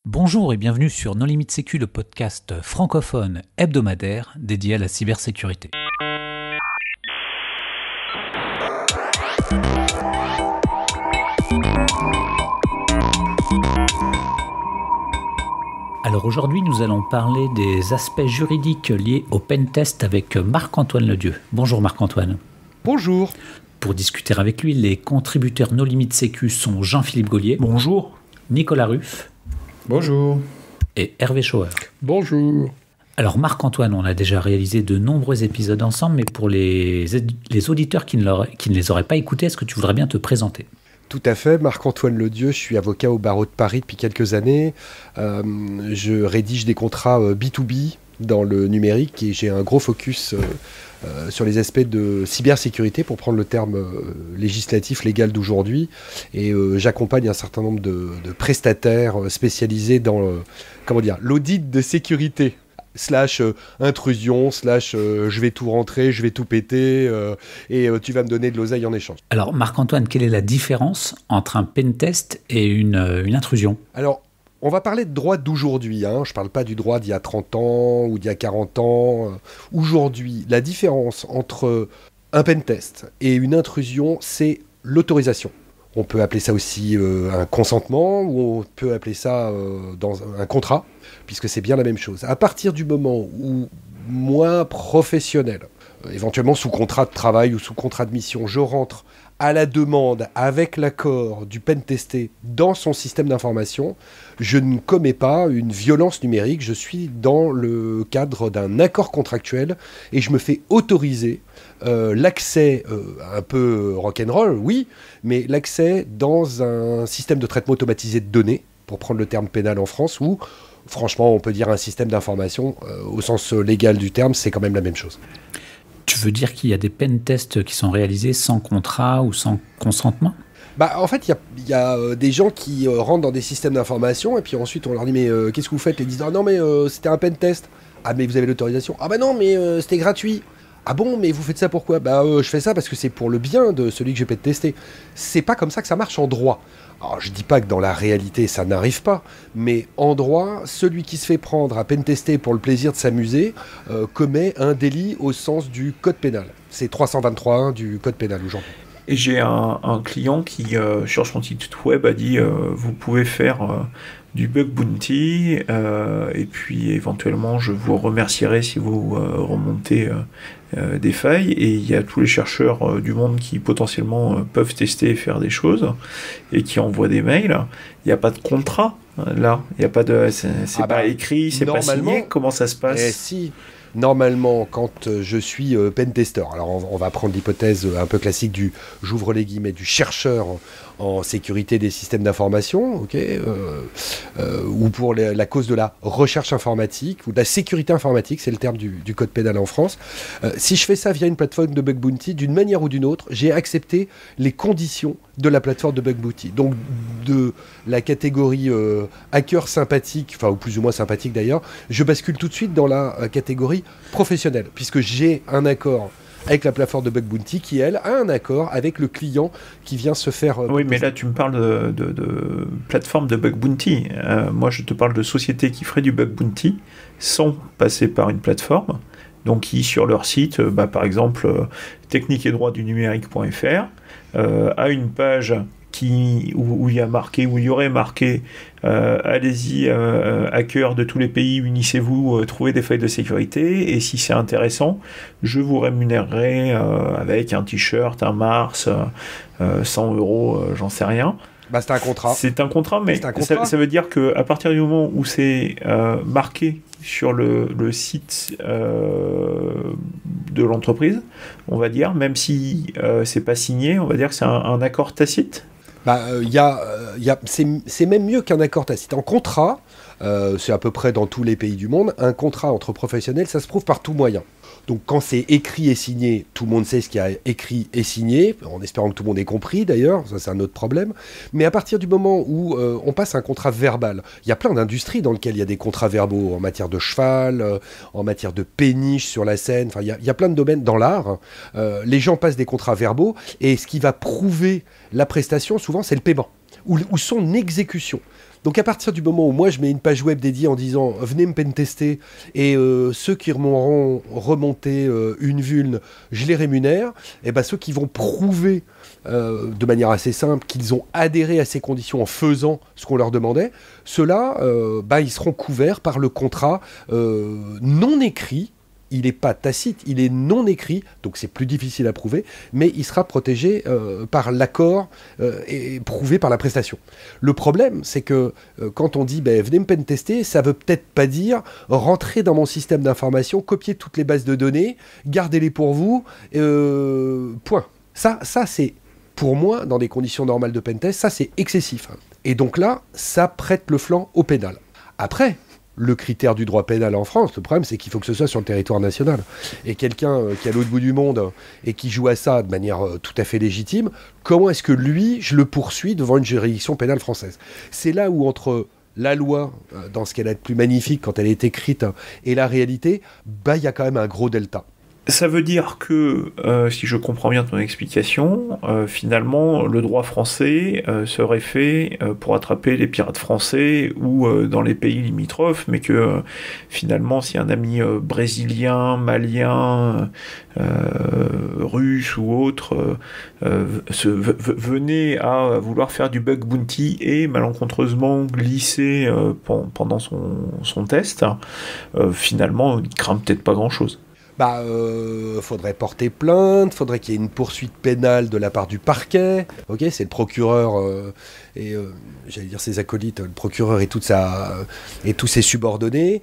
Bonjour et bienvenue sur No Limit Sécu, le podcast francophone hebdomadaire dédié à la cybersécurité. Alors aujourd'hui, nous allons parler des aspects juridiques liés au pentest avec Marc-Antoine Ledieu. Bonjour Marc-Antoine. Bonjour. Pour discuter avec lui, les contributeurs No Limit Sécu sont Jean-Philippe Gaulier. Bonjour. Nicolas Ruff. Bonjour. Et Hervé Schauer. Bonjour. Alors Marc-Antoine, on a déjà réalisé de nombreux épisodes ensemble, mais pour les auditeurs qui ne les auraient pas écoutés, est-ce que tu voudrais bien te présenter ? Tout à fait, Marc-Antoine Ledieu, je suis avocat au barreau de Paris depuis quelques années. Je rédige des contrats B2B dans le numérique et j'ai un gros focus sur les aspects de cybersécurité, pour prendre le terme législatif, légal d'aujourd'hui. Et j'accompagne un certain nombre de prestataires spécialisés dans l'audit de sécurité. /intrusion, je vais tout rentrer, je vais tout péter, et tu vas me donner de l'oseille en échange. Alors Marc-Antoine, quelle est la différence entre un pentest et une intrusion ? Alors, on va parler de droit d'aujourd'hui, je ne parle pas du droit d'il y a 30 ans ou d'il y a 40 ans. Aujourd'hui, la différence entre un pentest et une intrusion, c'est l'autorisation. On peut appeler ça aussi un consentement, ou on peut appeler ça dans un contrat, puisque c'est bien la même chose. À partir du moment où moi, professionnel, éventuellement sous contrat de travail ou sous contrat de mission, je rentre à la demande, avec l'accord du pentesté dans son système d'information, je ne commets pas une violence numérique, je suis dans le cadre d'un accord contractuel et je me fais autoriser l'accès, un peu rock'n'roll, oui, mais l'accès dans un système de traitement automatisé de données, pour prendre le terme pénal en France, ou franchement on peut dire un système d'information, au sens légal du terme, c'est quand même la même chose. Tu veux dire qu'il y a des pentests qui sont réalisés sans contrat ou sans consentement ? En fait, il y a des gens qui rentrent dans des systèmes d'information et puis ensuite on leur dit « mais qu'est-ce que vous faites ?» Ils disent « ah non mais c'était un pentest. »« Ah mais vous avez l'autorisation ?»« Ah bah non mais c'était gratuit. »« Ah bon mais vous faites ça pourquoi ?»« Je fais ça parce que c'est pour le bien de celui que je vais pentester. » C'est pas comme ça que ça marche en droit. Alors je dis pas que dans la réalité ça n'arrive pas, mais en droit, celui qui se fait prendre à pentester pour le plaisir de s'amuser commet un délit au sens du code pénal. C'est 323.1 du code pénal aujourd'hui. Et j'ai un client qui, sur son site web, a dit vous pouvez faire du bug bounty, et puis éventuellement je vous remercierai si vous remontez des failles. Et il y a tous les chercheurs du monde qui potentiellement peuvent tester et faire des choses, et qui envoient des mails. Il n'y a pas de contrat là, il n'y a pas de, c'est pas écrit, c'est pas signé. Comment ça se passe ? Si. Normalement, quand je suis pentester, alors on va prendre l'hypothèse un peu classique du, j'ouvre les guillemets, du chercheur en sécurité des systèmes d'information, ou pour la cause de la recherche informatique, ou de la sécurité informatique, c'est le terme du code pénal en France. Si je fais ça via une plateforme de bug bounty, d'une manière ou d'une autre, j'ai accepté les conditions de la plateforme de bug bounty. Donc de la catégorie hacker sympathique, ou plus ou moins sympathique d'ailleurs, je bascule tout de suite dans la catégorie professionnelle, puisque j'ai un accord avec la plateforme de bug bounty qui, elle, a un accord avec le client qui vient se faire... oui, mais là, tu me parles de plateforme de bug bounty. Moi, je te parle de sociétés qui feraient du bug bounty sans passer par une plateforme, donc qui, sur leur site, par exemple, technique et droit du numérique.fr, a une page où il y aurait marqué allez-y, hackers de tous les pays, unissez-vous, trouvez des failles de sécurité, et si c'est intéressant, je vous rémunérerai avec un t-shirt, un Mars, 100 €, j'en sais rien. C'est un contrat. C'est un contrat, mais ça veut dire qu'à partir du moment où c'est marqué sur le site de l'entreprise, on va dire, même si c'est pas signé, on va dire que c'est un accord tacite. C'est même mieux qu'un accord tacite. En contrat, c'est à peu près dans tous les pays du monde, un contrat entre professionnels, ça se prouve par tout moyen. Donc quand c'est écrit et signé, tout le monde sait ce qu'il y a écrit et signé, en espérant que tout le monde ait compris d'ailleurs, ça c'est un autre problème. Mais à partir du moment où on passe à un contrat verbal, il y a plein d'industries dans lesquelles il y a des contrats verbaux en matière de cheval, en matière de péniche sur la scène, il y a plein de domaines dans l'art. Les gens passent des contrats verbaux et ce qui va prouver la prestation, souvent, c'est le paiement ou son exécution. Donc à partir du moment où moi je mets une page web dédiée en disant venez me pentester et ceux qui m'auront remonté une vulne, je les rémunère, et ben ceux qui vont prouver de manière assez simple qu'ils ont adhéré à ces conditions en faisant ce qu'on leur demandait, ceux-là, ils seront couverts par le contrat non écrit. Il n'est pas tacite, il est non écrit, donc c'est plus difficile à prouver, mais il sera protégé par l'accord et prouvé par la prestation. Le problème, c'est que quand on dit venez me pentester, ça veut peut-être pas dire rentrer dans mon système d'information, copier toutes les bases de données, gardez-les pour vous, point. Ça c'est, pour moi, dans des conditions normales de pentest, ça c'est excessif. Et donc là, ça prête le flanc au pénal. Après, le critère du droit pénal en France, le problème c'est qu'il faut que ce soit sur le territoire national. Et quelqu'un qui est à l'autre bout du monde et qui joue à ça de manière tout à fait légitime, comment est-ce que lui, je le poursuis devant une juridiction pénale française? C'est là où entre la loi, dans ce qu'elle a de plus magnifique quand elle est écrite, et la réalité, il y a quand même un gros delta. Ça veut dire que, si je comprends bien ton explication, finalement, le droit français serait fait pour attraper les pirates français ou dans les pays limitrophes, mais que finalement, si un ami brésilien, malien, russe ou autre venait à vouloir faire du bug bounty et malencontreusement glisser pendant son test, finalement, il ne crame peut-être pas grand-chose. Faudrait porter plainte, faudrait qu'il y ait une poursuite pénale de la part du parquet. Ok, c'est le procureur j'allais dire ses acolytes, le procureur et tous ses subordonnés.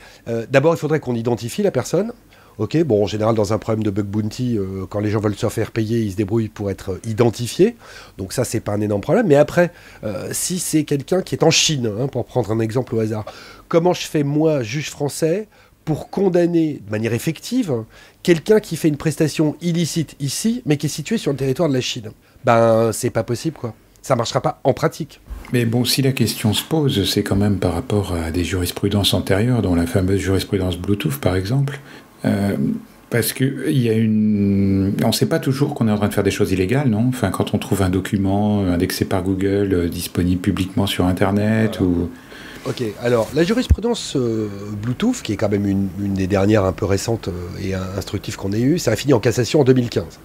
D'abord, il faudrait qu'on identifie la personne. Ok, en général, dans un problème de bug bounty, quand les gens veulent se faire payer, ils se débrouillent pour être identifiés. Donc ça, c'est pas un énorme problème. Mais après, si c'est quelqu'un qui est en Chine, pour prendre un exemple au hasard, comment je fais, moi, juge français, pour condamner de manière effective quelqu'un qui fait une prestation illicite ici, mais qui est situé sur le territoire de la Chine? C'est pas possible, quoi. Ça marchera pas en pratique. Mais bon, si la question se pose, c'est quand même par rapport à des jurisprudences antérieures, dont la fameuse jurisprudence Bluetooth, par exemple, parce que on ne sait pas toujours qu'on est en train de faire des choses illégales, non? Enfin, quand on trouve un document indexé par Google, disponible publiquement sur Internet, ou... Ok, alors la jurisprudence Bluetooth, qui est quand même une des dernières un peu récentes et instructives qu'on ait eues, ça a fini en cassation en 2015.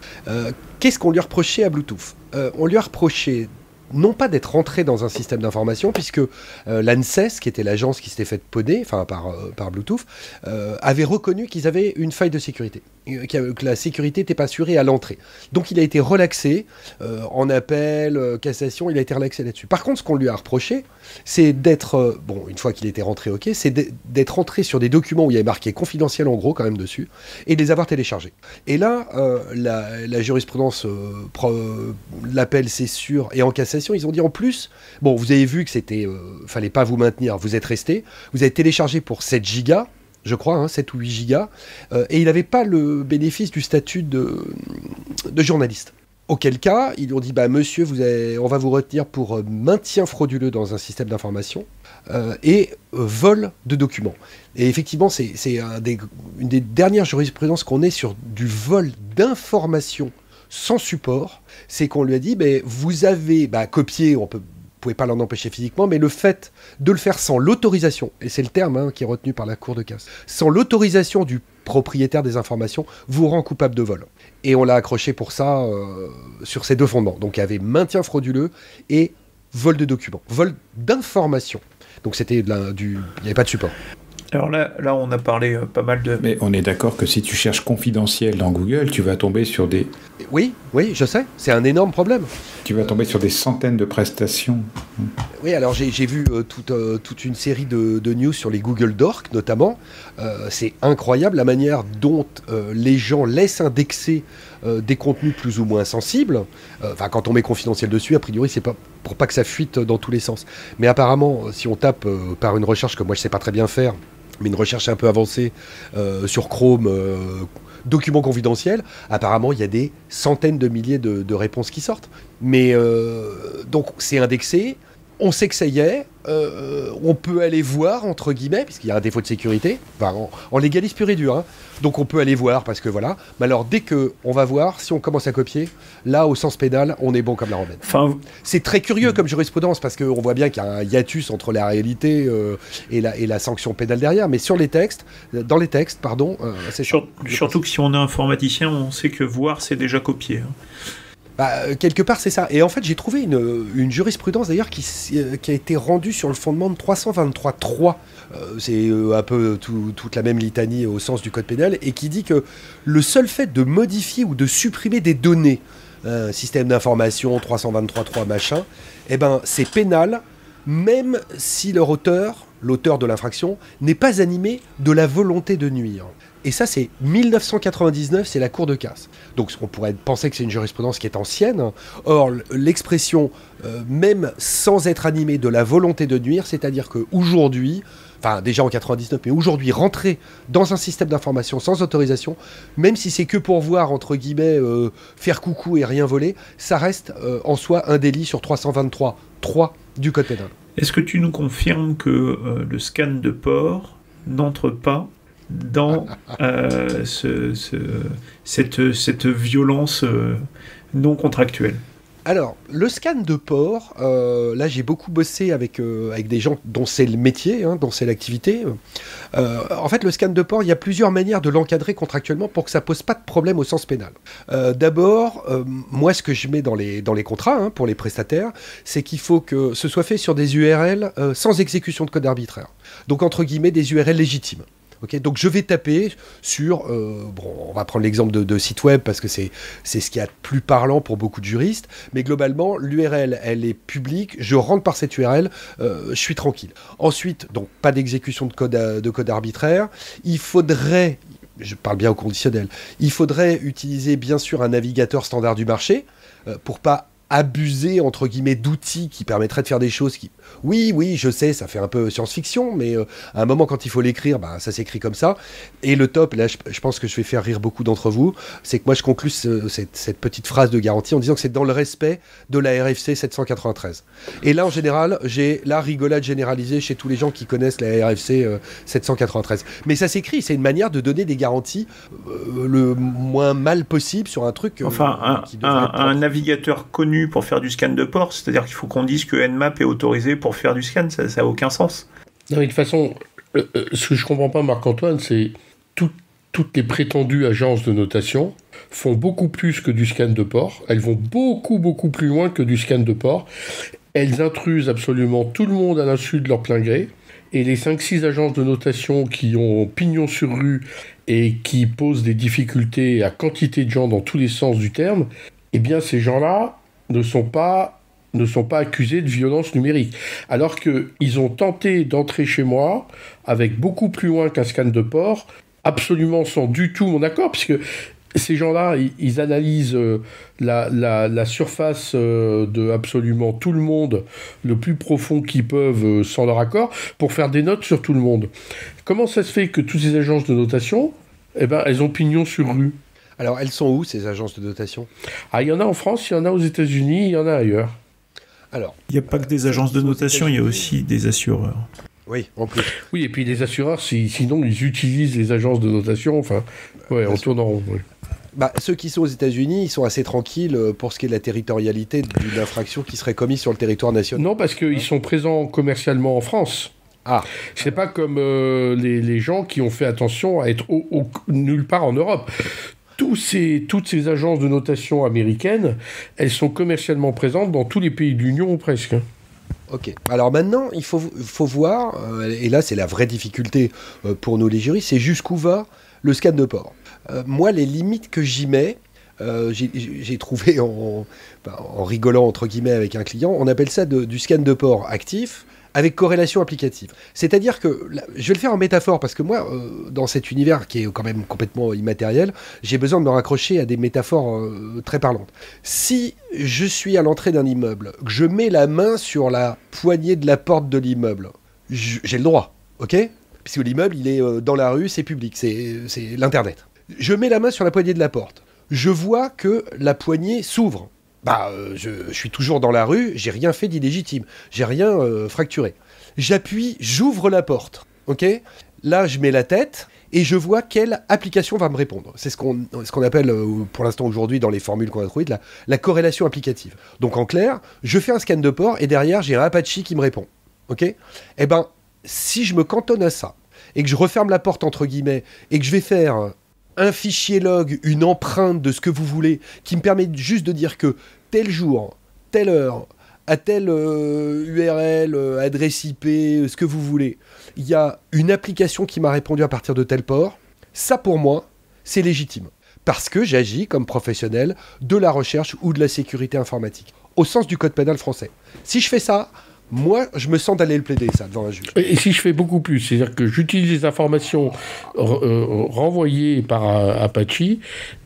Qu'est-ce qu'on lui a reproché à Bluetooth? On lui a reproché non pas d'être rentré dans un système d'information, puisque l'ANSES, qui était l'agence qui s'était faite poder par Bluetooth, avait reconnu qu'ils avaient une faille de sécurité, que la sécurité n'était pas assurée à l'entrée. Donc il a été relaxé, en appel, cassation, il a été relaxé là-dessus. Par contre, ce qu'on lui a reproché, c'est d'être, une fois qu'il était rentré, ok, c'est d'être rentré sur des documents où il y avait marqué confidentiel en gros quand même dessus, et de les avoir téléchargés. Et là, la jurisprudence, l'appel c'est sûr, et en cassation, ils ont dit en plus, vous avez vu que fallait pas vous maintenir, vous êtes resté, vous avez téléchargé pour 7 gigas, je crois, 7 ou 8 gigas, et il n'avait pas le bénéfice du statut de journaliste. Auquel cas, ils lui ont dit, monsieur, on va vous retenir pour maintien frauduleux dans un système d'information et vol de documents. Et effectivement, c'est une des dernières jurisprudences qu'on ait sur du vol d'informations sans support, c'est qu'on lui a dit, vous avez copié, vous pouvez pas l'en empêcher physiquement, mais le fait de le faire sans l'autorisation, et c'est le terme qui est retenu par la Cour de casse, sans l'autorisation du propriétaire des informations, vous rend coupable de vol. Et on l'a accroché pour ça sur ces deux fondements. Donc il y avait maintien frauduleux et vol de documents, vol d'informations. Donc il n'y avait pas de support. Alors là, on a parlé pas mal de... Mais on est d'accord que si tu cherches confidentiel dans Google, tu vas tomber sur des... Oui, je sais, c'est un énorme problème. Tu vas tomber sur des centaines de prestations. Oui, alors j'ai vu toute une série de news sur les Google Docs, notamment. C'est incroyable la manière dont les gens laissent indexer des contenus plus ou moins sensibles. Quand on met confidentiel dessus, a priori, c'est pas pour pas que ça fuite dans tous les sens. Mais apparemment, si on tape par une recherche que moi je sais pas très bien faire, mais une recherche un peu avancée sur Chrome, documents confidentiels, apparemment il y a des centaines de milliers de réponses qui sortent. Mais donc c'est indexé, on sait que ça y est, on peut aller voir, entre guillemets, puisqu'il y a un défaut de sécurité, enfin, on légalise pur et dur, hein. Donc on peut aller voir, parce que voilà, mais alors dès qu'on va voir, si on commence à copier, là, au sens pénal, on est bon comme la romaine. Enfin, c'est très curieux comme jurisprudence, parce qu'on voit bien qu'il y a un hiatus entre la réalité et la sanction pénale derrière, mais dans les textes, c'est surtout que si on est informaticien, on sait que voir, c'est déjà copier, hein. Quelque part, c'est ça. Et en fait, j'ai trouvé une jurisprudence d'ailleurs qui a été rendue sur le fondement de 323.3. C'est un peu toute la même litanie au sens du code pénal, et qui dit que le seul fait de modifier ou de supprimer des données, système d'information 323.3 machin, c'est pénal, même si l'auteur de l'infraction, n'est pas animé de la volonté de nuire. Et ça, c'est 1999, c'est la Cour de casse. Donc on pourrait penser que c'est une jurisprudence qui est ancienne. Or, l'expression même sans être animé de la volonté de nuire, c'est-à-dire qu'aujourd'hui, enfin déjà en 99, mais aujourd'hui, rentrer dans un système d'information sans autorisation, même si c'est que pour voir, entre guillemets, faire coucou et rien voler, ça reste en soi un délit sur 323.3 du Code pénal. Est-ce que tu nous confirmes que le scan de port n'entre pas dans cette violence non contractuelle? Alors, le scan de port, là j'ai beaucoup bossé avec des gens dont c'est le métier, dont c'est l'activité. En fait, le scan de port, il y a plusieurs manières de l'encadrer contractuellement pour que ça pose pas de problème au sens pénal. D'abord, moi ce que je mets dans les contrats pour les prestataires, c'est qu'il faut que ce soit fait sur des URL sans exécution de code arbitraire. Donc entre guillemets des URL légitimes. Okay, donc je vais taper sur, on va prendre l'exemple de site web parce que c'est ce qu'il y a de plus parlant pour beaucoup de juristes, mais globalement l'URL elle est publique, je rentre par cette URL, je suis tranquille. Ensuite, donc pas d'exécution de code arbitraire, il faudrait, je parle bien au conditionnel, il faudrait utiliser bien sûr un navigateur standard du marché pour pas abuser entre guillemets d'outils qui permettraient de faire des choses qui... Oui, je sais, ça fait un peu science-fiction, mais à un moment quand il faut l'écrire, ça s'écrit comme ça. Et le top, là je pense que je vais faire rire beaucoup d'entre vous, c'est que moi je conclue cette petite phrase de garantie en disant que c'est dans le respect de la RFC 793. Et là en général, j'ai la rigolade généralisée chez tous les gens qui connaissent la RFC 793. Mais ça s'écrit, c'est une manière de donner des garanties le moins mal possible sur un truc... un navigateur connu pour faire du scan de port, c'est-à-dire qu'il faut qu'on dise que Nmap est autorisé pour faire du scan, ça n'a aucun sens. Non, mais de toute façon, ce que je comprends pas, Marc-Antoine, c'est toutes les prétendues agences de notation font beaucoup plus que du scan de port, elles vont beaucoup plus loin que du scan de port, elles intrusent absolument tout le monde à l'insu de leur plein gré, et les 5-6 agences de notation qui ont pignon sur rue et qui posent des difficultés à quantité de gens dans tous les sens du terme, eh bien ces gens-là ne sont pas accusés de violence numérique. Alors qu'ils ont tenté d'entrer chez moi avec beaucoup plus loin qu'un scan de port, absolument sans du tout mon accord, puisque ces gens-là, ils analysent la surface de absolument tout le monde, le plus profond qu'ils peuvent, sans leur accord, pour faire des notes sur tout le monde. Comment ça se fait que toutes ces agences de notation, elles ont pignon sur rue ? Alors, elles sont où, ces agences de notation ? Il y en a en France, il y en a aux États-Unis, il y en a ailleurs. Alors, il n'y a pas que des agences de notation, il y a aussi des assureurs. Oui, en plus. Oui, et puis les assureurs, sinon, ils utilisent les agences de notation, on tourne en rond. Oui. Ceux qui sont aux États-Unis, ils sont assez tranquilles pour ce qui est de la territorialité d'une infraction qui serait commise sur le territoire national. Non, parce qu'ils sont présents commercialement en France. Ah. C'est pas comme les gens qui ont fait attention à être nulle part en Europe. Toutes ces agences de notation américaines, elles sont commercialement présentes dans tous les pays de l'Union ou presque. Ok. Alors maintenant, il faut voir, et là c'est la vraie difficulté pour nous les juristes, c'est jusqu'où va le scan de port. Moi, les limites que j'y mets, j'ai trouvé en rigolant entre guillemets avec un client, on appelle ça du scan de port actif avec corrélation applicative. C'est-à-dire que, je vais le faire en métaphore, parce que moi, dans cet univers qui est quand même complètement immatériel, j'ai besoin de me raccrocher à des métaphores très parlantes. Si je suis à l'entrée d'un immeuble, que je mets la main sur la poignée de la porte de l'immeuble, j'ai le droit, ok ? Puisque l'immeuble, il est dans la rue, c'est public, c'est l'Internet. Je mets la main sur la poignée de la porte. Je vois que la poignée s'ouvre. je suis toujours dans la rue, j'ai rien fait d'illégitime, j'ai rien fracturé. J'appuie, j'ouvre la porte, ok ? Là, je mets la tête et je vois quelle application va me répondre. C'est ce qu'on appelle, pour l'instant aujourd'hui, dans les formules qu'on a trouvées, la corrélation applicative. Donc en clair, je fais un scan de port et derrière, j'ai un Apache qui me répond, ok ? Eh ben, si je me cantonne à ça et que je referme la porte, entre guillemets, et que je vais faire un fichier log, une empreinte de ce que vous voulez, qui me permet juste de dire que tel jour, telle heure, à telle URL, adresse IP, ce que vous voulez, il y a une application qui m'a répondu à partir de tel port, ça pour moi, c'est légitime. Parce que j'agis comme professionnel de la recherche ou de la sécurité informatique, au sens du code pénal français. Si je fais ça, moi, je me sens d'aller le plaider, ça, devant un juge. Et si je fais beaucoup plus, c'est-à-dire que j'utilise les informations renvoyées par Apache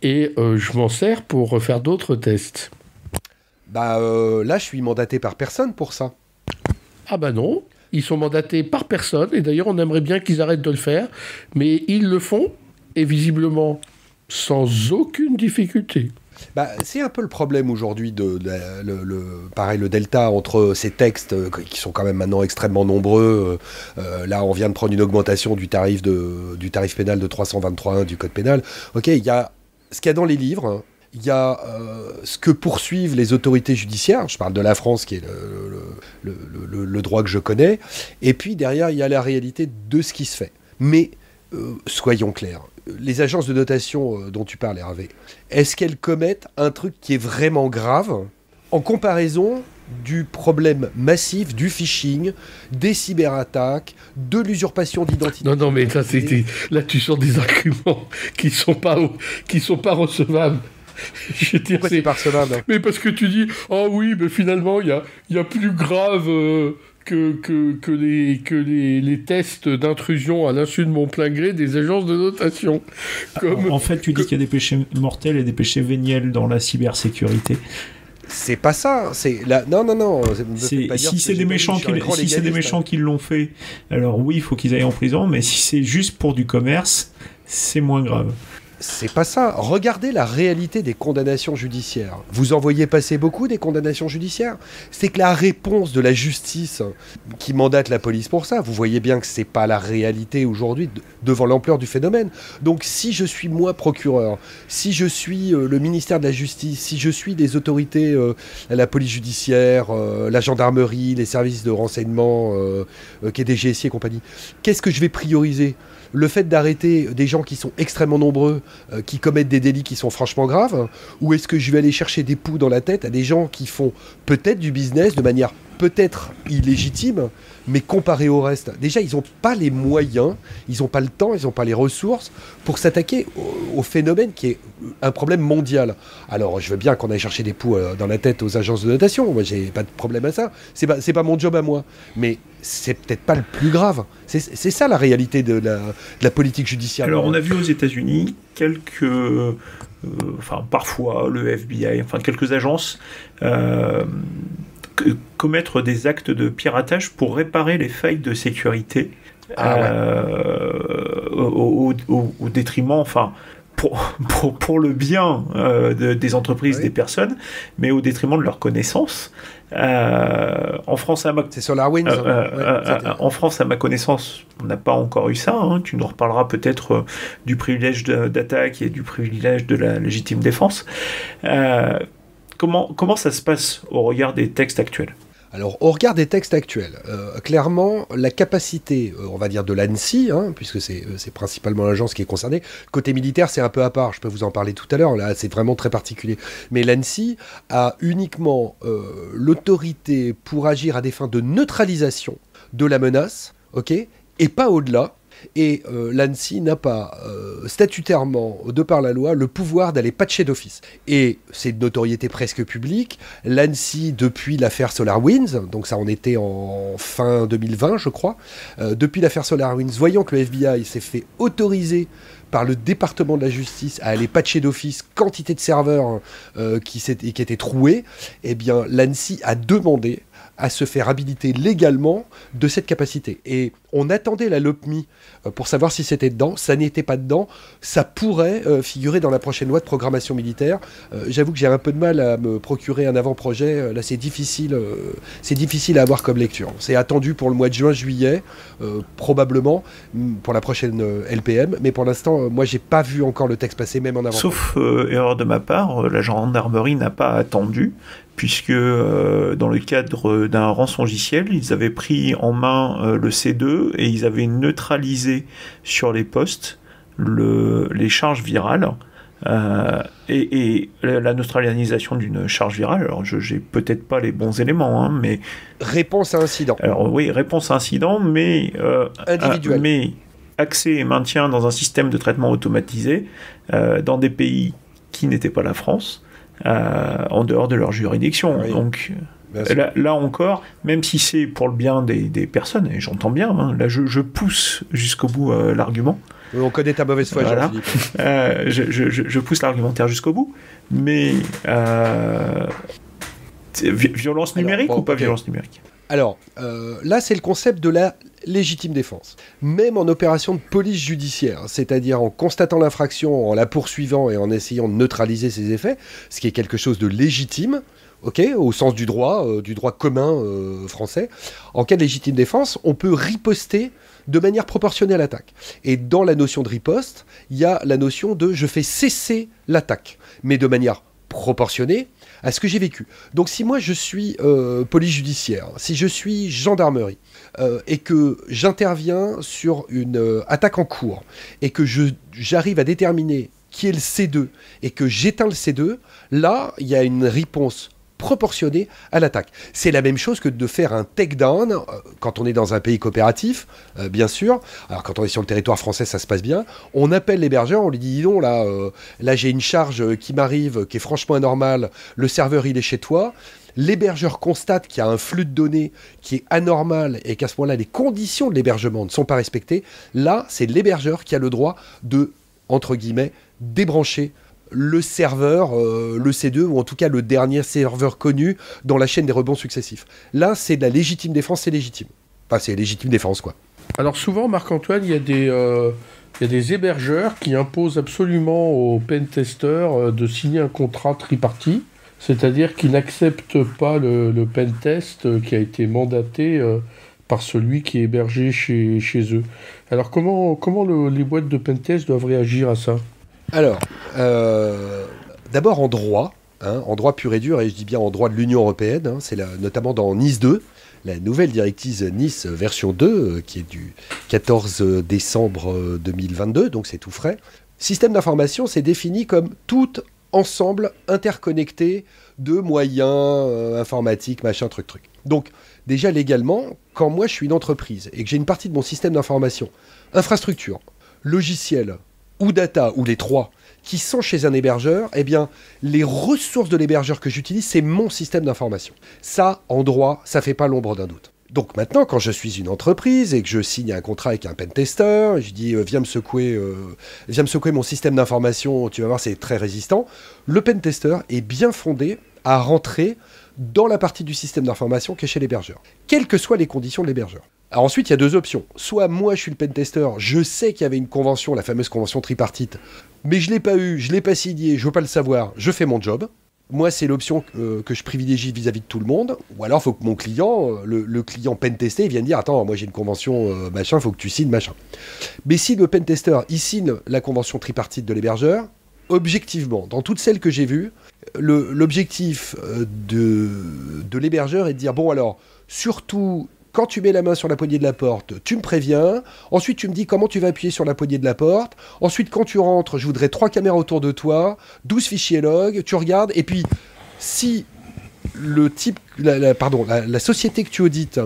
et je m'en sers pour faire d'autres tests. Là, je suis mandaté par personne pour ça. Ah bah non, ils sont mandatés par personne, et d'ailleurs, on aimerait bien qu'ils arrêtent de le faire, mais ils le font, et visiblement, sans aucune difficulté. C'est un peu le problème aujourd'hui pareil, le delta entre ces textes qui sont quand même maintenant extrêmement nombreux. Là, on vient de prendre une augmentation du tarif pénal de 323.1 du code pénal. Ok, il y a ce qu'il y a dans les livres, hein. Il y a ce que poursuivent les autorités judiciaires, je parle de la France qui est le droit que je connais, et puis derrière il y a la réalité de ce qui se fait. Mais soyons clairs, les agences de notation dont tu parles, Hervé, est-ce qu'elles commettent un truc qui est vraiment grave en comparaison du problème massif du phishing, des cyberattaques, de l'usurpation d'identité? Non, mais ça, là tu sors des arguments qui sont pas recevables. Pourquoi c'est pas recevable? Mais parce que tu dis, ah oui, mais finalement, il y a plus grave que les tests d'intrusion à l'insu de mon plein gré des agences de notation. En fait, tu dis qu'il y a des péchés mortels et des péchés véniels dans la cybersécurité. C'est pas ça. Non. Si c'est des méchants qui l'ont fait, alors oui, il faut qu'ils aillent en prison, mais si c'est juste pour du commerce, c'est moins grave. C'est pas ça. Regardez la réalité des condamnations judiciaires. Vous en voyez passer beaucoup des condamnations judiciaires. C'est que la réponse de la justice qui mandate la police pour ça, vous voyez bien que c'est pas la réalité aujourd'hui devant l'ampleur du phénomène. Donc si je suis moi procureur, si je suis le ministère de la Justice, si je suis des autorités, la police judiciaire, la gendarmerie, les services de renseignement, DGSI et compagnie, qu'est-ce que je vais prioriser ? Le fait d'arrêter des gens qui sont extrêmement nombreux, qui commettent des délits qui sont franchement graves, ou est-ce que je vais aller chercher des poux dans la tête à des gens qui font peut-être du business de manière peut-être illégitime, mais comparé au reste, déjà ils n'ont pas les moyens, ils n'ont pas le temps, ils n'ont pas les ressources pour s'attaquer au phénomène qui est un problème mondial. Alors je veux bien qu'on aille chercher des poux dans la tête aux agences de notation, moi j'ai pas de problème à ça, c'est pas mon job à moi, mais c'est peut-être pas le plus grave. C'est ça la réalité de la politique judiciaire. Alors on a vu aux États-Unis parfois le FBI, quelques agences commettre des actes de piratage pour réparer les failles de sécurité au détriment, pour le bien des entreprises, des personnes, mais au détriment de leurs connaissances. En France, c'est SolarWinds. En France, à ma connaissance, on n'a pas encore eu ça. Tu nous reparleras peut-être du privilège d'attaque et du privilège de la légitime défense. Comment ça se passe au regard des textes actuels ? Alors, au regard des textes actuels, clairement, la capacité, on va dire, de l'ANSSI, puisque c'est principalement l'agence qui est concernée, côté militaire, c'est un peu à part, je peux vous en parler tout à l'heure, là, c'est vraiment très particulier. Mais l'ANSSI a uniquement l'autorité pour agir à des fins de neutralisation de la menace, ok, et pas au-delà. Et l'ANSSI n'a pas statutairement, de par la loi, le pouvoir d'aller patcher d'office. Et c'est de notoriété presque publique. L'ANSSI, depuis l'affaire SolarWinds, donc ça on était en fin 2020 je crois, depuis l'affaire SolarWinds, voyant que le FBI s'est fait autoriser par le département de la justice à aller patcher d'office quantité de serveurs qui étaient troués, eh bien l'ANSSI a demandé à se faire habiliter légalement de cette capacité. Et on attendait la LOPMI pour savoir si c'était dedans. Ça n'était pas dedans. Ça pourrait figurer dans la prochaine loi de programmation militaire. J'avoue que j'ai un peu de mal à me procurer un avant-projet. Là, c'est difficile à avoir comme lecture. C'est attendu pour le mois de juin-juillet, probablement, pour la prochaine LPM. Mais pour l'instant, moi, j'ai pas vu encore le texte passer, même en avant. Sauf erreur de ma part, la gendarmerie n'a pas attendu, puisque dans le cadre d'un rançongiciel, ils avaient pris en main le C2 et ils avaient neutralisé sur les postes les charges virales. Et la neutralisation d'une charge virale, alors j'ai peut-être pas les bons éléments, hein, mais... Réponse à incident. Alors oui, réponse à incident, mais... individuel. Mais accès et maintien dans un système de traitement automatisé dans des pays qui n'étaient pas la France, en dehors de leur juridiction. Oui. Donc là encore, même si c'est pour le bien des personnes, et j'entends bien, hein, là je pousse jusqu'au bout l'argument. On connaît ta mauvaise foi, voilà. Je pousse l'argumentaire jusqu'au bout, mais violence numérique ou pas violence numérique? Alors, là, c'est le concept de la légitime défense. Même en opération de police judiciaire, c'est-à-dire en constatant l'infraction, en la poursuivant et en essayant de neutraliser ses effets, ce qui est quelque chose de légitime, au sens du droit commun français, en cas de légitime défense, on peut riposter de manière proportionnée à l'attaque. Et dans la notion de riposte, il y a la notion de « je fais cesser l'attaque », mais de manière proportionnée à ce que j'ai vécu. Donc si moi je suis police judiciaire, si je suis gendarmerie, et que j'interviens sur une attaque en cours, et que j'arrive à déterminer qui est le C2, et que j'éteins le C2, là, il y a une réponse proportionnée à l'attaque. C'est la même chose que de faire un take-down quand on est dans un pays coopératif, bien sûr. Alors quand on est sur le territoire français, ça se passe bien. On appelle l'hébergeur, on lui dit « Dis donc, là j'ai une charge qui m'arrive, qui est franchement anormale, le serveur il est chez toi ». L'hébergeur constate qu'il y a un flux de données qui est anormal et qu'à ce moment-là, les conditions de l'hébergement ne sont pas respectées. Là, c'est l'hébergeur qui a le droit de, entre guillemets, débrancher le serveur, le C2, ou en tout cas le dernier serveur connu dans la chaîne des rebonds successifs. Là, c'est de la légitime défense, c'est légitime. Enfin, c'est légitime défense, quoi. Alors souvent, Marc-Antoine, il y a des hébergeurs qui imposent absolument aux pentesters de signer un contrat tripartite, c'est-à-dire qu'ils n'acceptent pas le pentest qui a été mandaté par celui qui est hébergé chez eux. Alors comment les boîtes de pentest doivent réagir à ça ? Alors, d'abord en droit pur et dur, et je dis bien en droit de l'Union européenne, c'est notamment dans Nice 2, la nouvelle directive Nice version 2, qui est du 14 décembre 2022, donc c'est tout frais. Système d'information, c'est défini comme tout ensemble interconnecté de moyens informatiques, machin, truc. Donc, déjà légalement, quand moi je suis une entreprise et que j'ai une partie de mon système d'information, infrastructure, logiciel, ou data, ou les trois, qui sont chez un hébergeur, eh bien, les ressources de l'hébergeur que j'utilise, c'est mon système d'information. Ça, en droit, ça fait pas l'ombre d'un doute. Donc maintenant, quand je suis une entreprise et que je signe un contrat avec un pentester, je dis viens me secouer mon système d'information, tu vas voir, c'est très résistant. Le pentester est bien fondé à rentrer dans la partie du système d'information qui est chez l'hébergeur, quelles que soient les conditions de l'hébergeur. Alors ensuite, il y a deux options. Soit moi, je suis le pentester, je sais qu'il y avait une convention, la fameuse convention tripartite, mais je ne l'ai pas eu, je ne l'ai pas signé, je ne veux pas le savoir, je fais mon job. Moi, c'est l'option que je privilégie vis-à-vis de tout le monde. Ou alors, il faut que mon client, le client pentesté, vienne dire « Attends, moi j'ai une convention, machin, il faut que tu signes, machin. » Mais si le pentester, il signe la convention tripartite de l'hébergeur, objectivement, dans toutes celles que j'ai vues, l'objectif de l'hébergeur est de dire « Bon alors, surtout... » Quand tu mets la main sur la poignée de la porte, tu me préviens. Ensuite, tu me dis comment tu vas appuyer sur la poignée de la porte. Ensuite, quand tu rentres, je voudrais 3 caméras autour de toi, 12 fichiers log, tu regardes. Et puis, si le type, la société que tu audites,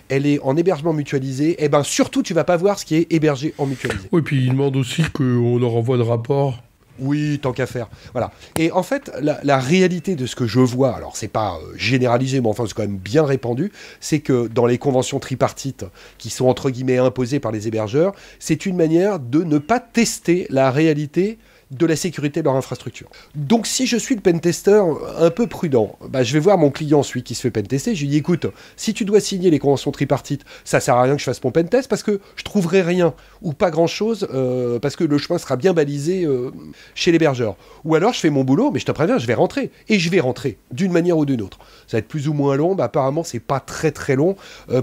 elle est en hébergement mutualisé, eh ben surtout, tu vas pas voir ce qui est hébergé en mutualisé. Oui, puis il demande aussi qu'on leur envoie le rapport. Oui, tant qu'à faire. Voilà. Et en fait, la réalité de ce que je vois, alors c'est pas généralisé, mais enfin c'est quand même bien répandu, c'est que dans les conventions tripartites qui sont entre guillemets imposées par les hébergeurs, c'est une manière de ne pas tester la réalité de la sécurité de leur infrastructure. Donc si je suis le pentester un peu prudent, je vais voir mon client, celui qui se fait pentester, je lui dis écoute, si tu dois signer les conventions tripartites, ça sert à rien que je fasse mon pentest parce que je trouverai rien ou pas grand chose parce que le chemin sera bien balisé chez l'hébergeur. Ou alors je fais mon boulot, mais je te préviens, je vais rentrer. Et je vais rentrer d'une manière ou d'une autre. Ça va être plus ou moins long, apparemment c'est pas très très long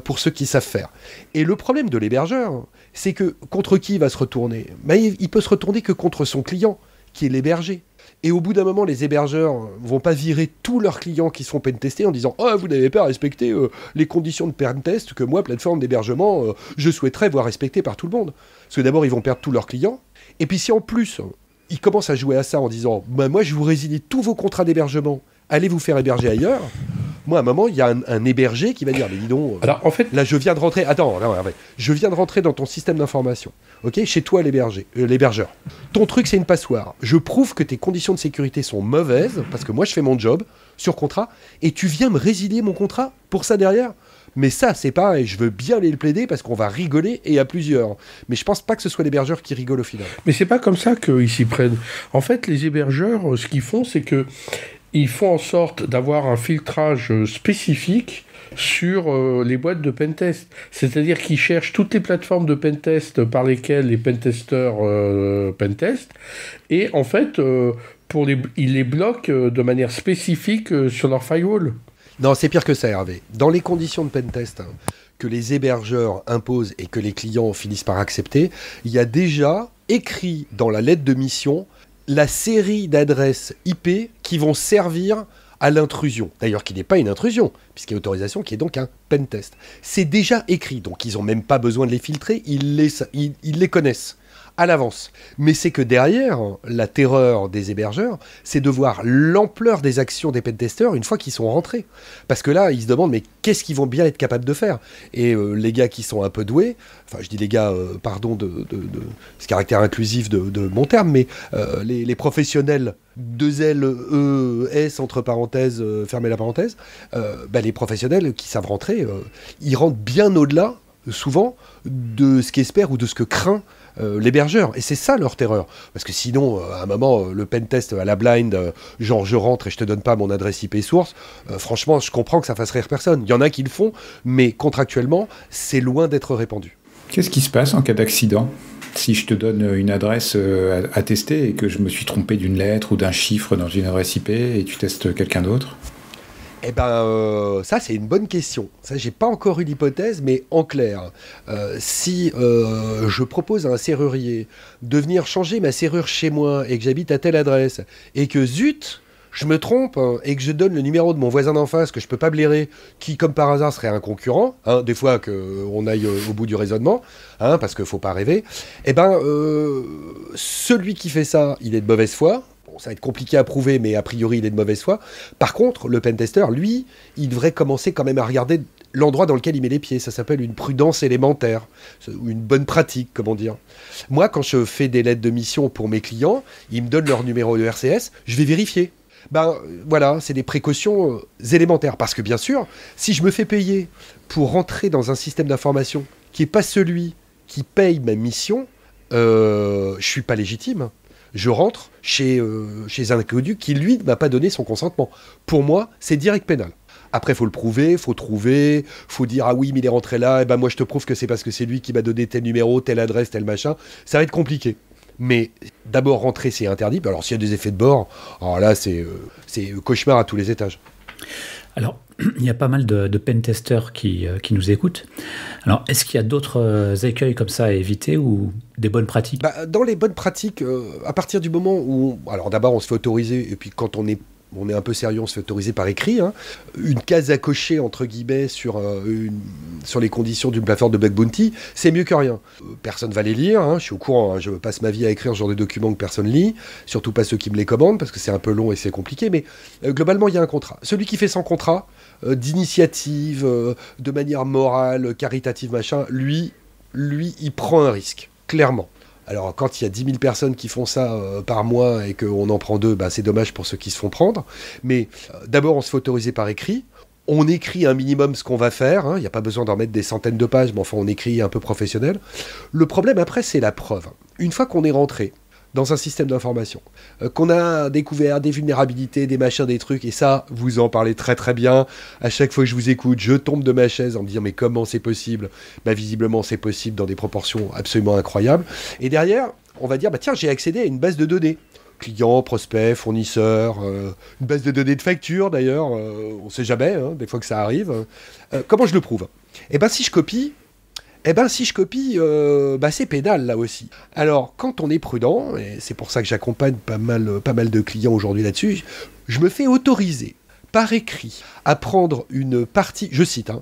pour ceux qui savent faire. Et le problème de l'hébergeur, c'est que contre qui il va se retourner ? Il peut se retourner que contre son client, qui est l'hébergé. Et au bout d'un moment, les hébergeurs vont pas virer tous leurs clients qui se font pentester en disant « Oh, vous n'avez pas respecté les conditions de pentest que moi, plateforme d'hébergement, je souhaiterais voir respectées par tout le monde. » Parce que d'abord, ils vont perdre tous leurs clients. Et puis si en plus, ils commencent à jouer à ça en disant « Moi, je vous résilie tous vos contrats d'hébergement, allez vous faire héberger ailleurs », moi, à un moment, il y a un hébergé qui va dire, mais dis donc, alors, en fait, là, je viens de rentrer. Attends, je viens de rentrer dans ton système d'information. Ok, chez toi, l'hébergeur. Ton truc, c'est une passoire. Je prouve que tes conditions de sécurité sont mauvaises parce que moi, je fais mon job sur contrat et tu viens me résilier mon contrat pour ça derrière. Mais ça, c'est pas, et je veux bien aller le plaider parce qu'on va rigoler et à plusieurs. Mais je pense pas que ce soit l'hébergeur qui rigole au final. Mais c'est pas comme ça qu'ils s'y prennent. En fait, les hébergeurs, ce qu'ils font, c'est que ils font en sorte d'avoir un filtrage spécifique sur les boîtes de pentest. C'est-à-dire qu'ils cherchent toutes les plateformes de pentest par lesquelles les pentesters pentestent. Et en fait, ils les bloquent de manière spécifique sur leur firewall. Non, c'est pire que ça, Hervé. Dans les conditions de pentest que les hébergeurs imposent et que les clients finissent par accepter, il y a déjà écrit dans la lettre de mission la série d'adresses IP qui vont servir à l'intrusion. D'ailleurs, qui n'est pas une intrusion, puisqu'il y a autorisation qui est donc un pentest. C'est déjà écrit, donc ils n'ont même pas besoin de les filtrer, ils les connaissent à l'avance. Mais c'est que derrière, la terreur des hébergeurs, c'est de voir l'ampleur des actions des pentesters une fois qu'ils sont rentrés. Parce que là, ils se demandent, mais qu'est-ce qu'ils vont bien être capables de faire ? Et les gars qui sont un peu doués, enfin je dis les gars, pardon de ce caractère inclusif de mon terme, mais les professionnels, 2L-E-S entre parenthèses, fermez la parenthèse, les professionnels qui savent rentrer, ils rentrent bien au-delà, souvent, de ce qu'espère ou de ce que craint l'hébergeur. Et c'est ça leur terreur. Parce que sinon, à un moment, le pentest à la blind, genre je rentre et je te donne pas mon adresse IP source, franchement, je comprends que ça fasse rire personne. Il y en a qui le font, mais contractuellement, c'est loin d'être répandu. Qu'est-ce qui se passe en cas d'accident ? Si je te donne une adresse à tester et que je me suis trompé d'une lettre ou d'un chiffre dans une adresse IP et tu testes quelqu'un d'autre ? Eh ben, ça c'est une bonne question. Ça, j'ai pas encore eu l'hypothèse, mais en clair, si je propose à un serrurier de venir changer ma serrure chez moi et que j'habite à telle adresse et que zut, je me trompe et que je donne le numéro de mon voisin d'en face que je peux pas blairer, qui comme par hasard serait un concurrent, des fois qu'on aille au bout du raisonnement, parce qu'il faut pas rêver, eh ben, celui qui fait ça, il est de mauvaise foi. Bon, ça va être compliqué à prouver, mais a priori, il est de mauvaise foi. Par contre, le pentester, lui, il devrait commencer quand même à regarder l'endroit dans lequel il met les pieds. Ça s'appelle une prudence élémentaire, ou une bonne pratique, comment dire. Moi, quand je fais des lettres de mission pour mes clients, ils me donnent leur numéro de RCS, je vais vérifier. Voilà, c'est des précautions élémentaires. Parce que bien sûr, si je me fais payer pour rentrer dans un système d'information qui n'est pas celui qui paye ma mission, je ne suis pas légitime. Je rentre chez un inconnu qui, lui, ne m'a pas donné son consentement. Pour moi, c'est direct pénal. Après, il faut le prouver, il faut trouver, il faut dire « Ah oui, mais il est rentré là, et ben moi je te prouve que c'est parce que c'est lui qui m'a donné tel numéro, telle adresse, tel machin. » Ça va être compliqué. Mais d'abord, rentrer, c'est interdit. Alors, s'il y a des effets de bord, alors là, c'est cauchemar à tous les étages. Alors, il y a pas mal de pentesters qui nous écoutent. Alors, est-ce qu'il y a d'autres écueils comme ça à éviter ou des bonnes pratiques ? Dans les bonnes pratiques, à partir du moment où... Alors d'abord, on se fait autoriser, et puis quand on est un peu sérieux, on se fait autoriser par écrit, une case à cocher, entre guillemets, sur les conditions d'une plateforme de bug bounty, c'est mieux que rien. Personne ne va les lire, je suis au courant, je passe ma vie à écrire ce genre de documents que personne lit, surtout pas ceux qui me les commandent, parce que c'est un peu long et c'est compliqué, mais globalement, il y a un contrat. Celui qui fait sans contrat, d'initiative, de manière morale, caritative, machin, lui, il prend un risque, clairement. Alors, quand il y a 10 000 personnes qui font ça par mois et qu'on en prend 2, c'est dommage pour ceux qui se font prendre. Mais d'abord, on se fait autoriser par écrit. On écrit un minimum ce qu'on va faire. Il n'y a pas besoin d'en mettre des centaines de pages, mais enfin, on écrit un peu professionnel. Le problème, après, c'est la preuve. Une fois qu'on est rentré, dans un système d'information, qu'on a découvert des vulnérabilités, des machins, des trucs, et ça, vous en parlez très très bien. À chaque fois que je vous écoute, je tombe de ma chaise en me disant mais comment c'est possible ? Visiblement c'est possible dans des proportions absolument incroyables. Et derrière, on va dire tiens, j'ai accédé à une base de données. Clients, prospects, fournisseurs, une base de données de factures d'ailleurs, on ne sait jamais, des fois que ça arrive. Comment je le prouve ? Si je copie, c'est pénal là aussi. Alors, quand on est prudent, et c'est pour ça que j'accompagne pas mal de clients aujourd'hui là-dessus, je me fais autoriser par écrit à prendre une partie, je cite,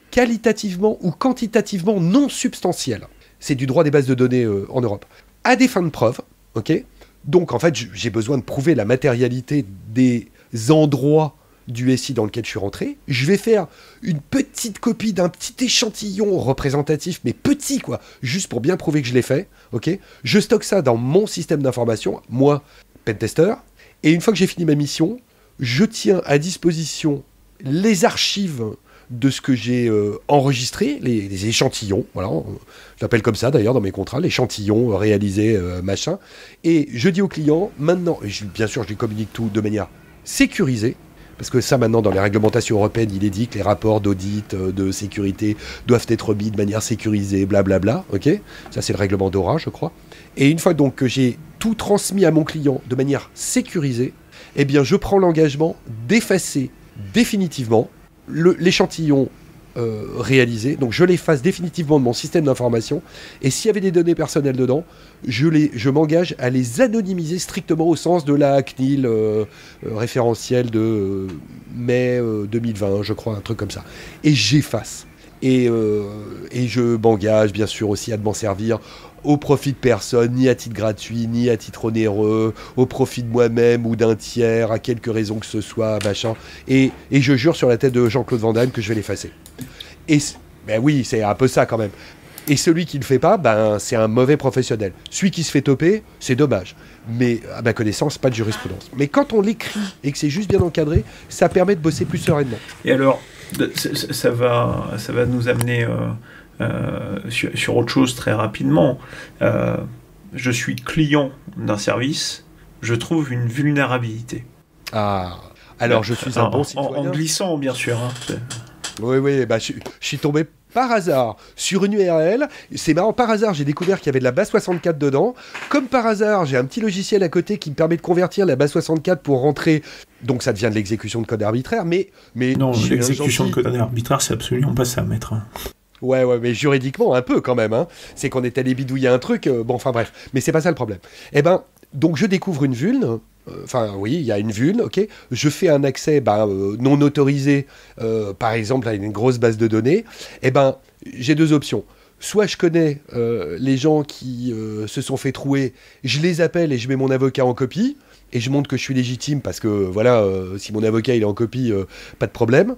qualitativement ou quantitativement non substantielle. C'est du droit des bases de données en Europe. À des fins de preuve, ok ? Donc, en fait, j'ai besoin de prouver la matérialité des endroits du SI dans lequel je suis rentré. Je vais faire une petite copie d'un petit échantillon représentatif, mais petit, quoi, juste pour bien prouver que je l'ai fait. Ok ? Je stocke ça dans mon système d'information, moi, pentester, et une fois que j'ai fini ma mission, je tiens à disposition les archives de ce que j'ai enregistré, les échantillons, voilà, je l'appelle comme ça d'ailleurs dans mes contrats, l'échantillon réalisé, machin, et je dis au client, maintenant, bien sûr je lui communique tout de manière sécurisée, parce que ça maintenant dans les réglementations européennes, il est dit que les rapports d'audit, de sécurité doivent être mis de manière sécurisée, blablabla, ok ? Ça c'est le règlement DORA, je crois. Et une fois donc que j'ai tout transmis à mon client de manière sécurisée, eh bien je prends l'engagement d'effacer définitivement l'échantillon réalisé, donc je l'efface définitivement de mon système d'information, et s'il y avait des données personnelles dedans, je m'engage à les anonymiser strictement au sens de la CNIL référentielle de mai 2020, je crois, un truc comme ça. Et j'efface. Et je m'engage bien sûr aussi à m'en servir au profit de personne, ni à titre gratuit, ni à titre onéreux, au profit de moi-même ou d'un tiers, à quelque raison que ce soit, machin. Et je jure sur la tête de Jean-Claude Van Damme que je vais l'effacer. Et oui, c'est un peu ça quand même. Et celui qui ne le fait pas, c'est un mauvais professionnel. Celui qui se fait toper, c'est dommage. Mais à ma connaissance, pas de jurisprudence. Mais quand on l'écrit et que c'est juste bien encadré, ça permet de bosser plus sereinement. Et alors, ça va nous amener sur autre chose très rapidement. Je suis client d'un service, je trouve une vulnérabilité. Ah, alors je suis un bon citoyen. En glissant, bien sûr. Oui, je suis tombé par hasard sur une URL. C'est marrant, par hasard, j'ai découvert qu'il y avait de la base 64 dedans. Comme par hasard, j'ai un petit logiciel à côté qui me permet de convertir la base 64 pour rentrer. Donc ça devient de l'exécution de code arbitraire, mais non, l'exécution de code arbitraire, c'est absolument pas ça, maître. Ouais, mais juridiquement, un peu quand même. C'est qu'on est allé bidouiller un truc, bref. Mais c'est pas ça le problème. Donc je découvre une vulne. Oui, il y a une vulne, ok. Je fais un accès non autorisé, par exemple, à une grosse base de données. J'ai deux options. Soit je connais les gens qui se sont fait trouer, je les appelle et je mets mon avocat en copie. Et je montre que je suis légitime parce que, voilà, si mon avocat il est en copie, pas de problème.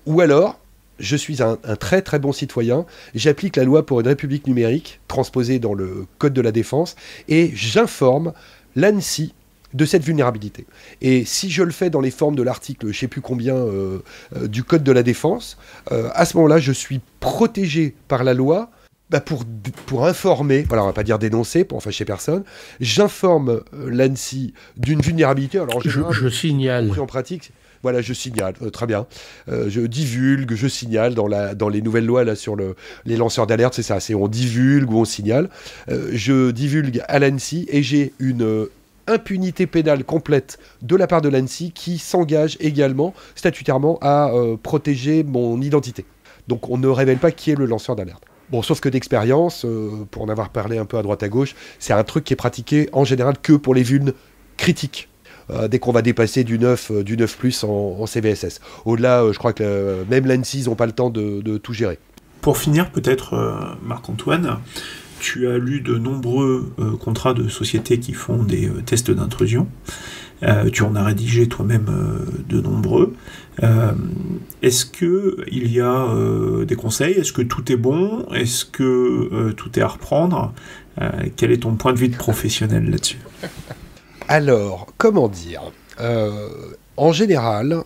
Ou alors, je suis un très très bon citoyen, j'applique la loi pour une république numérique, transposée dans le Code de la Défense, et j'informe l'ANSSI de cette vulnérabilité. Et si je le fais dans les formes de l'article, je ne sais plus combien, du Code de la Défense, à ce moment-là, je suis protégé par la loi pour informer, voilà, on ne va pas dire dénoncer, pour en fâcher personne, j'informe l'ANSSI d'une vulnérabilité. Alors, je signale. En pratique, voilà, je signale, très bien. Je divulgue, je signale dans les nouvelles lois là, sur les lanceurs d'alerte, c'est ça, c'est on divulgue ou on signale. Je divulgue à l'ANSSI et j'ai une impunité pénale complète de la part de l'ANSSI qui s'engage également statutairement à protéger mon identité. Donc on ne révèle pas qui est le lanceur d'alerte. Bon, sauf que d'expérience, pour en avoir parlé un peu à droite à gauche, c'est un truc qui est pratiqué en général que pour les vulnes critiques. Dès qu'on va dépasser du 9+ en CVSS. Au-delà, je crois que même l'ANSSI, ils n'ont pas le temps de tout gérer. Pour finir, peut-être, Marc-Antoine, tu as lu de nombreux contrats de sociétés qui font des tests d'intrusion. Tu en as rédigé toi-même de nombreux. Est-ce qu'il y a des conseils ? Est-ce que tout est bon ? Est-ce que tout est à reprendre ? Quel est ton point de vue de professionnel là-dessus ? Alors, comment dire En général,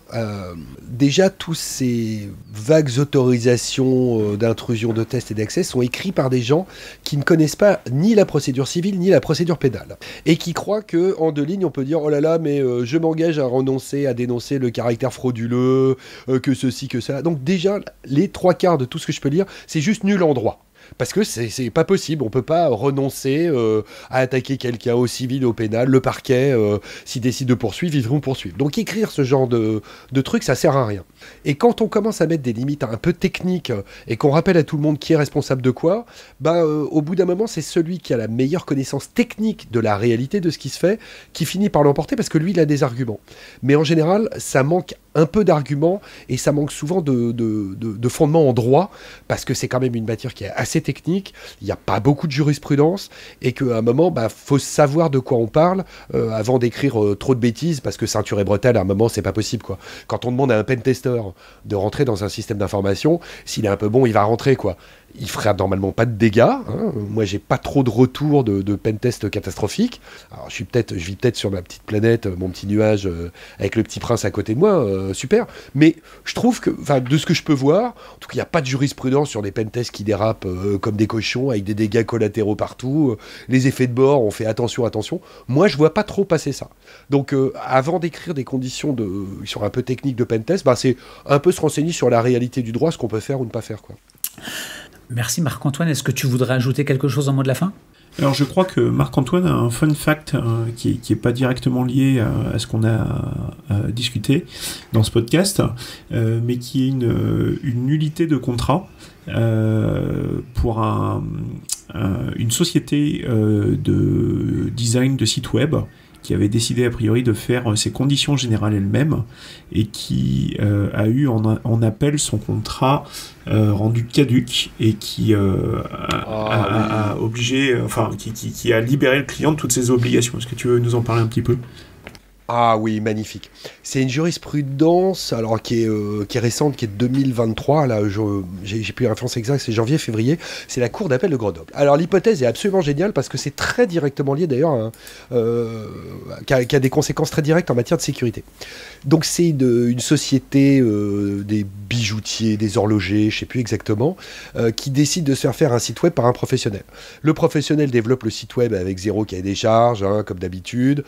déjà tous ces vagues autorisations d'intrusion, de tests et d'accès sont écrits par des gens qui ne connaissent pas ni la procédure civile ni la procédure pénale et qui croient que en 2 lignes on peut dire oh là là mais je m'engage à renoncer à dénoncer le caractère frauduleux, que ceci que ça. Donc déjà les 3/4 de tout ce que je peux lire c'est juste nul en droit. Parce que c'est pas possible, on peut pas renoncer à attaquer quelqu'un au civil, au pénal, le parquet, s'il décide de poursuivre, ils vont poursuivre. Donc écrire ce genre de trucs, ça sert à rien. Et quand on commence à mettre des limites un peu techniques et qu'on rappelle à tout le monde qui est responsable de quoi, au bout d'un moment, c'est celui qui a la meilleure connaissance technique de la réalité de ce qui se fait qui finit par l'emporter parce que lui, il a des arguments. Mais en général, ça manque un peu d'arguments et ça manque souvent de fondements en droit parce que c'est quand même une matière qui est assez technique, il n'y a pas beaucoup de jurisprudence et qu'à un moment, faut savoir de quoi on parle avant d'écrire trop de bêtises parce que ceinture et bretelles, à un moment, c'est pas possible, quoi. Quand on demande à un pentester de rentrer dans un système d'information, s'il est un peu bon, il va rentrer, quoi. Il fera normalement pas de dégâts. Hein. Moi, j'ai pas trop de retours de pentest catastrophiques. Alors, je vis peut-être sur ma petite planète, mon petit nuage, avec le petit prince à côté de moi, super. Mais je trouve que, de ce que je peux voir, en tout cas, il n'y a pas de jurisprudence sur des pentests qui dérapent comme des cochons, avec des dégâts collatéraux partout. Les effets de bord, on fait attention. Moi, je vois pas trop passer ça. Donc, avant d'écrire des conditions qui sont un peu techniques de pentest, c'est un peu se renseigner sur la réalité du droit, ce qu'on peut faire ou ne pas faire, quoi. Merci Marc-Antoine. Est-ce que tu voudrais ajouter quelque chose en mot de la fin ? Alors je crois que Marc-Antoine a un fun fact qui est pas directement lié à ce qu'on a discuté dans ce podcast, mais qui est une nullité de contrat pour une société de design de site web qui avait décidé a priori de faire ses conditions générales elle-même et qui a eu en appel son contrat rendu caduc et qui a obligé, qui a libéré le client de toutes ses obligations. Est-ce que tu veux nous en parler un petit peu ? Ah oui, magnifique. C'est une jurisprudence alors qui est récente, qui est de 2023. Là, j'ai plus la référence exacte, c'est janvier-février. C'est la Cour d'appel de Grenoble. Alors l'hypothèse est absolument géniale parce que c'est très directement lié d'ailleurs, qui a des conséquences très directes en matière de sécurité. Donc c'est une société des bijoutiers, des horlogers, je ne sais plus exactement, qui décide de se faire un site web par un professionnel. Le professionnel développe le site web avec 0 cahier des charges, comme d'habitude.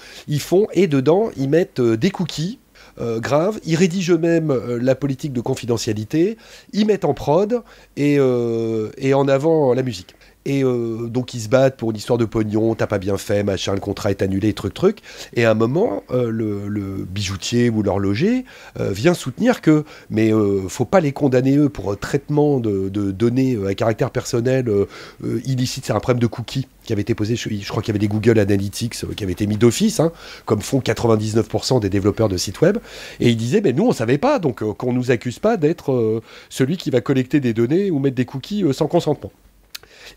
Et dedans, ils mettent des cookies graves, ils rédigent eux-mêmes la politique de confidentialité, ils mettent en prod et en avant la musique. Et donc ils se battent pour une histoire de pognon, t'as pas bien fait, machin, le contrat est annulé, truc. Et à un moment, le bijoutier ou l'horloger vient soutenir que, mais faut pas les condamner eux pour traitement de données à caractère personnel illicite, c'est un problème de cookies qui avait été posé, je crois qu'il y avait des Google Analytics qui avaient été mis d'office, comme font 99% des développeurs de sites web. Et il disait, mais nous on savait pas, donc qu'on nous accuse pas d'être celui qui va collecter des données ou mettre des cookies sans consentement.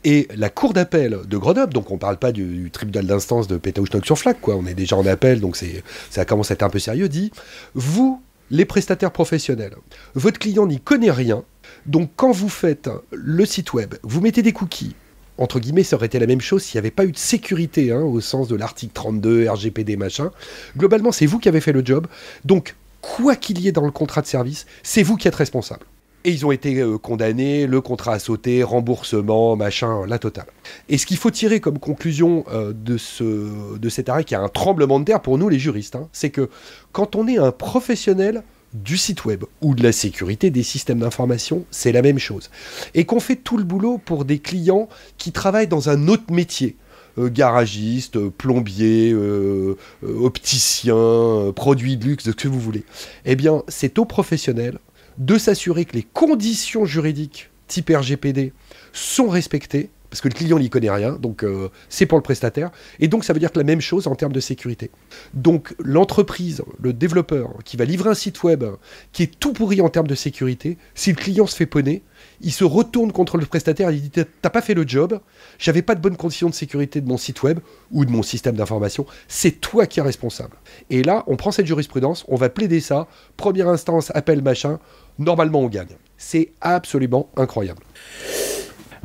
Et la Cour d'appel de Grenoble, donc on ne parle pas du tribunal d'instance de Pétaouchnok-sur-Flac, quoi, on est déjà en appel, donc ça commence à être un peu sérieux, dit « Vous, les prestataires professionnels, votre client n'y connaît rien, donc quand vous faites le site web, vous mettez des cookies, entre guillemets, ça aurait été la même chose s'il n'y avait pas eu de sécurité, au sens de l'article 32, RGPD, machin. Globalement, c'est vous qui avez fait le job, donc quoi qu'il y ait dans le contrat de service, c'est vous qui êtes responsable. » Et ils ont été condamnés, le contrat a sauté, remboursement, machin, la totale. Et ce qu'il faut tirer comme conclusion de cet arrêt, qui a un tremblement de terre pour nous les juristes, c'est que quand on est un professionnel du site web ou de la sécurité des systèmes d'information, c'est la même chose. Et qu'on fait tout le boulot pour des clients qui travaillent dans un autre métier. Garagiste, plombier, opticien, produits de luxe, ce que vous voulez. Eh bien, c'est aux professionnels de s'assurer que les conditions juridiques type RGPD sont respectées, parce que le client n'y connaît rien, donc c'est pour le prestataire, et donc ça veut dire que la même chose en termes de sécurité. Donc l'entreprise, le développeur, qui va livrer un site web qui est tout pourri en termes de sécurité, si le client se fait poney, il se retourne contre le prestataire et il dit « T'as pas fait le job, j'avais pas de bonnes conditions de sécurité de mon site web ou de mon système d'information, c'est toi qui es responsable. » Et là, on prend cette jurisprudence, on va plaider ça, première instance, appel machin, normalement on gagne. C'est absolument incroyable.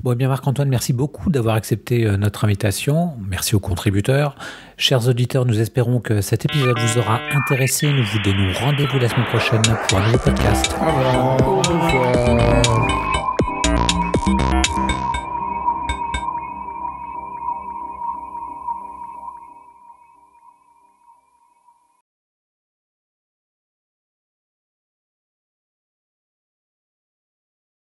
Bon, eh bien Marc-Antoine, merci beaucoup d'avoir accepté notre invitation. Merci aux contributeurs. Chers auditeurs, nous espérons que cet épisode vous aura intéressé. Nous vous donnons rendez-vous la semaine prochaine pour un nouveau podcast. Au revoir.